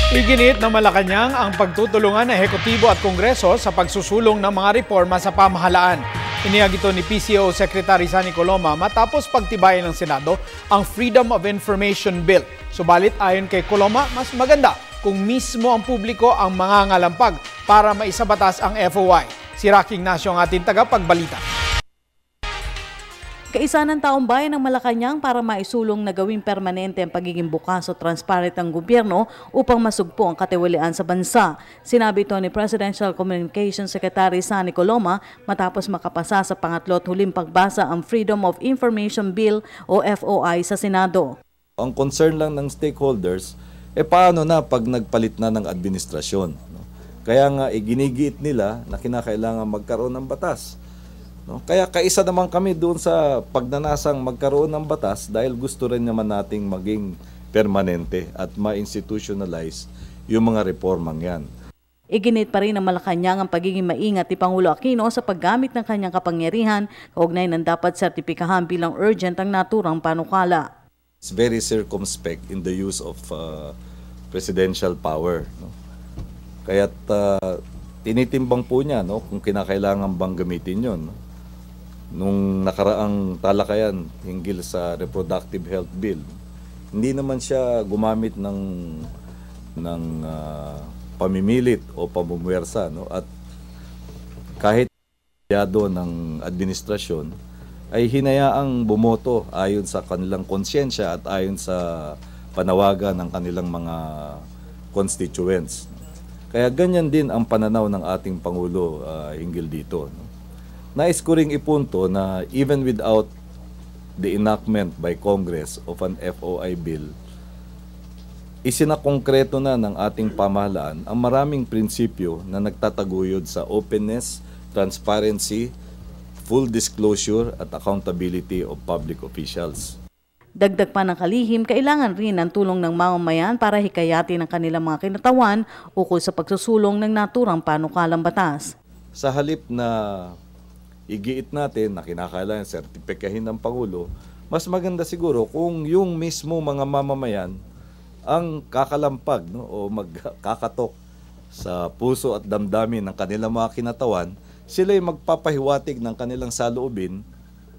Iginit ng Malacanang ang pagtutulungan ng Ehekutibo at Kongreso sa pagsusulong ng mga reforma sa pamahalaan. Inihag ito ni PCO Secretary Sunny Coloma matapos pagtibayan ng Senado ang Freedom of Information Bill. Subalit ayon kay Coloma, mas maganda kung mismo ang publiko ang mangangalampag para maisabatas ang FOI. Si Rocky Ignacio ang ating tagapagbalita. Kaisa ng taong bayan ng Malacanang para maisulong na gawing permanente ang pagiging bukas o transparent ng gobyerno upang masugpo ang katiwalian sa bansa. Sinabi ito ni Presidential Communications Secretary Sunny Coloma matapos makapasa sa pangatlo at huling pagbasa ang Freedom of Information Bill o FOI sa Senado. Ang concern lang ng stakeholders, paano na pag nagpalit na ng administrasyon? Kaya nga ginigiit nila na kinakailangan magkaroon ng batas. No? Kaya kaisa naman kami doon sa pagnanasang magkaroon ng batas dahil gusto rin naman nating maging permanente at ma-institutionalize yung mga reformang yan. Iginit pa rin ng Malacanang ang pagiging maingat ni Pangulo Aquino sa paggamit ng kanyang kapangyarihan kaugnay ng dapat sertipikahan bilang urgent ang naturang panukala. It's very circumspect in the use of presidential power. No? Kaya't tinitimbang po niya kung kinakailangan bang gamitin yon. No? Nung nakaraang talakayan hinggil sa reproductive health bill, hindi naman siya gumamit ng pamimilit o pamumuwersa, no? At kahit yado ng administrasyon ay hinayaang bumoto ayon sa kanilang konsyensya at ayon sa panawagan ng kanilang mga constituents. Kaya ganyan din ang pananaw ng ating Pangulo hinggil dito, no? Nais ko ring ipunto na even without the enactment by Congress of an FOI bill, isinakongkreto na ng ating pamahalaan ang maraming prinsipyo na nagtataguyod sa openness, transparency, full disclosure at accountability of public officials. Dagdag pa ng kalihim, kailangan rin ang tulong ng mamamayan para hikayatin ang kanilang mga kinatawan ukol sa pagsusulong ng naturang panukalang batas. Sa halip na igiit natin na kinakailangan sertipikahin ng Pangulo, mas maganda siguro kung yung mismo mga mamamayan ang kakalampag, no, o magkakatok sa puso at damdamin ng kanilang mga kinatawan, sila'y magpapahiwatig ng kanilang saloobin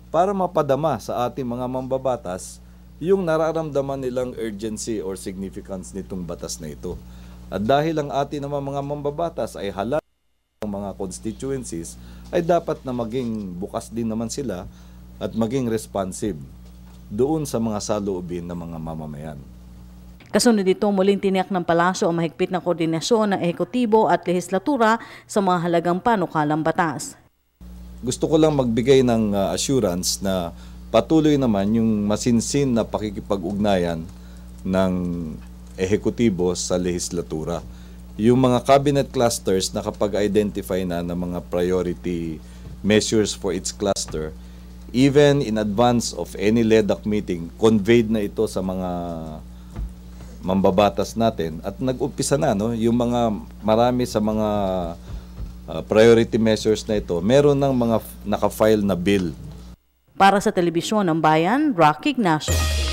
para mapadama sa ating mga mambabatas yung nararamdaman nilang urgency or significance nitong batas na ito. At dahil ang ating naman mga mambabatas ay halal ng mga constituencies, ay dapat na maging bukas din naman sila at maging responsive doon sa mga saloobin ng mga mamamayan. Kasunod dito, muling tiniyak ng palasyo ang mahigpit na koordinasyon ng ehekutibo at lehislatura sa mga halagang panukalang batas. Gusto ko lang magbigay ng assurance na patuloy naman yung masinsin na pakikipag-ugnayan ng ehekutibo sa lehislatura. Yung mga cabinet clusters na kapag identify na ng mga priority measures for its cluster, even in advance of any LEDAC meeting, conveyed na ito sa mga mambabatas natin at nag-umpisa na yung mga marami sa mga priority measures na ito, meron ng mga naka-file na bill. Para sa Telebisyon ng Bayan, Rocky Ignacio.